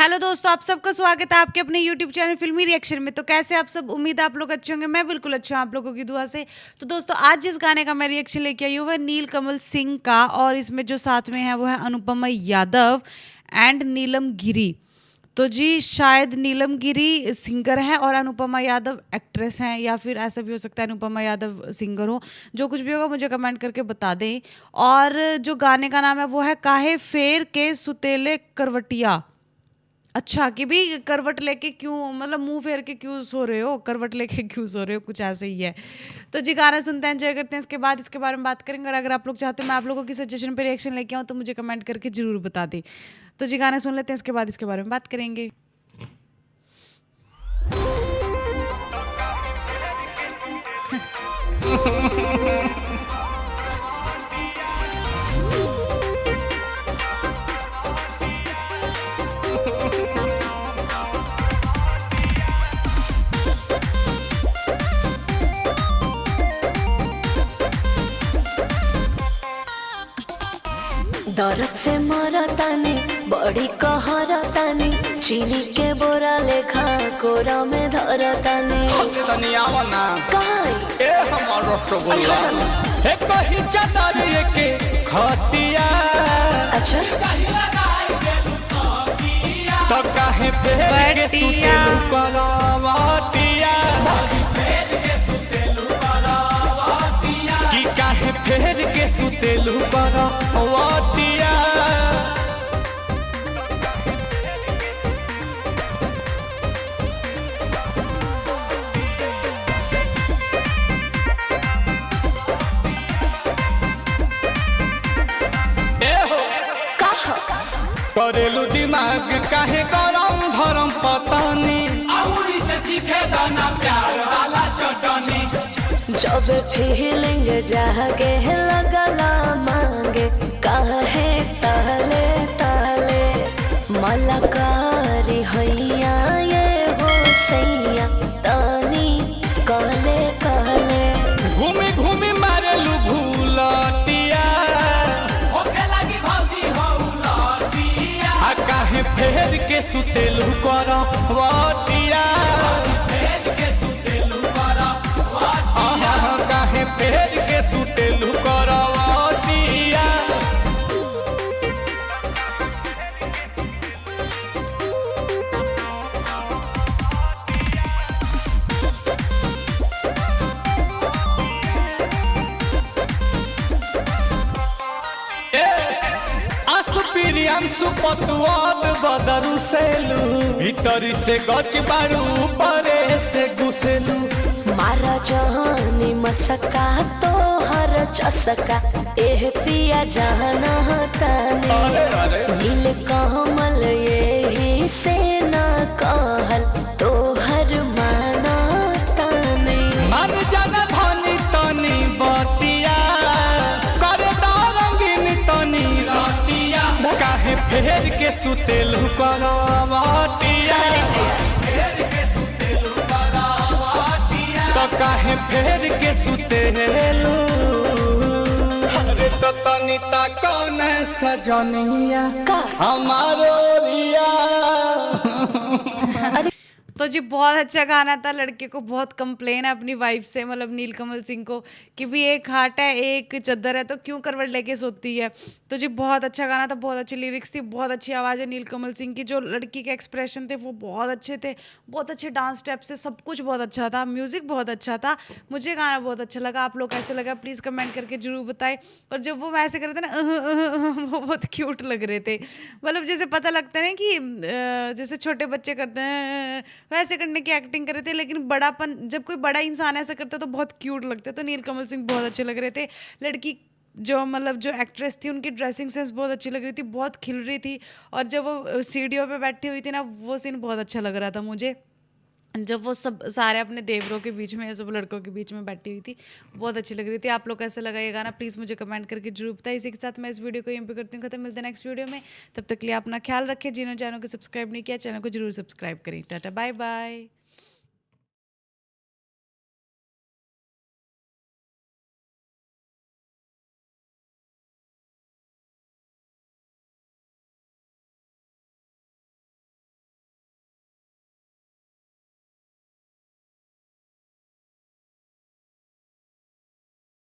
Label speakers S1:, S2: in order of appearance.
S1: Hello दोस्तों, आप सबका स्वागत है आपके अपने यूट्यूब चैनल फिल्मी रिएक्शन में। तो कैसे आप सब, उम्मीद है आप लोग अच्छे होंगे। मैं बिल्कुल अच्छा हूँ आप लोगों की दुआ से। तो दोस्तों, आज जिस गाने का मैं रिएक्शन लेके आई हूँ वह नील कमल सिंह का, और इसमें जो साथ में है वो है अनुपमा यादव एंड नीलम गिरी। तो जी शायद नीलम गिरी सिंगर हैं और अनुपमा यादव एक्ट्रेस हैं, या फिर ऐसा भी हो सकता है अनुपमा यादव सिंगर हो। जो कुछ भी होगा मुझे कमेंट करके बता दें। और जो गाने का नाम है वो है काहे फेर के सुतेले करवटिया। अच्छा, कि भी करवट लेके क्यों, मतलब मुंह फेर के क्यों सो रहे हो, करवट लेके क्यों सो रहे हो, कुछ ऐसे ही है। तो जी गाना सुनते हैं, एंजॉय करते हैं, इसके बाद इसके बारे में बात करेंगे। और अगर आप लोग चाहते हो मैं आप लोगों की सजेशन पे रिएक्शन लेके आऊँ तो मुझे कमेंट करके जरूर बता दें। तो जी गाना सुन लेते हैं, इसके बाद इसके बारे में बात करेंगे।
S2: दर्द से मरतानी बड़ी कहरतानी, चीनी के बोरा लेखा कोरा में धरतानी।
S3: ए हमर रसगुल्ला ए कहि चादर के खटिया।
S2: अच्छा
S3: तो काहे फेर के सुतेलु करवटिया, कि काहे फेर के सुतेलु करवटिया। करेलू दिमाग काहे गरम धरम पतानी, अमूरी से चीखे दाना प्यार वाला चटनी।
S2: जब फीलिंग जागे लगला मांगे काहे ताले ताले, मलकारी हैया ये हो सैया तानी कहले कहले।
S3: घूमी घूमी मारेलू भूलटिया, होखे लगी भौजी हौलटिया। आ काहे फेर के सुतेलू करवटिया, काहे फेर के सुतेलू करवटिया। आसुपिरियांसु पतुआद बदरू सेलू, भीतरी से गच बारू परे से घुसेलू।
S2: मारा जहानी मसका तो हर चसका, एह पिया जाना तानी। नील कमल यही से न कहल तो हर माना तानी।
S3: मन जन धनी तनी बतिया, करे रंगीन तनी रतिया। काहे फेर के सुतेलू करवटिया, तो काहे फेर के सुतेलू। अरे तो तनी ता कौन सजनिया
S2: का
S3: हमारो रिया।
S1: तो जी बहुत अच्छा गाना था। लड़के को बहुत कंप्लेन है अपनी वाइफ से, मतलब नीलकमल सिंह को, कि भी एक खाट है एक चद्दर है तो क्यों करवट लेके सोती है। तो जी बहुत अच्छा गाना था, बहुत अच्छी लिरिक्स थी, बहुत अच्छी आवाज़ है नीलकमल सिंह की। जो लड़की के एक्सप्रेशन थे वो बहुत अच्छे थे, बहुत अच्छे डांस स्टेप्स से, सब कुछ बहुत अच्छा था, म्यूज़िक बहुत अच्छा था। मुझे गाना बहुत अच्छा लगा। आप लोग कैसे लगा प्लीज़ कमेंट करके जरूर बताएं। और जब वो वैसे कर रहे थे ना वो बहुत क्यूट लग रहे थे, मतलब जैसे पता लगता है ना कि जैसे छोटे बच्चे करते हैं वैसे करने की एक्टिंग कर रहे थे। लेकिन बड़ापन, जब कोई बड़ा इंसान ऐसा करता है तो बहुत क्यूट लगता है। तो नीलकमल सिंह बहुत अच्छे लग रहे थे। लड़की जो, मतलब जो एक्ट्रेस थी, उनकी ड्रेसिंग सेंस बहुत अच्छी लग रही थी, बहुत खिल रही थी। और जब वो सीढ़ियों पे बैठी हुई थी ना, वो सीन बहुत अच्छा लग रहा था मुझे। जब वो सब सारे अपने देवरों के बीच में, सब लड़कों के बीच में बैठी हुई थी, बहुत अच्छी लग रही थी। आप लोग कैसे लगा ये गाना प्लीज़ मुझे कमेंट करके जरूर बताइए। इसी के साथ मैं इस वीडियो को यहीं पे करती हूँ खत्म। मिलते हैं नेक्स्ट वीडियो में, तब तक के लिए अपना ख्याल रखें। जिन्होंने चैनल को सब्सक्राइब नहीं किया चैनल को जरूर सब्सक्राइब करें। Tata bye by.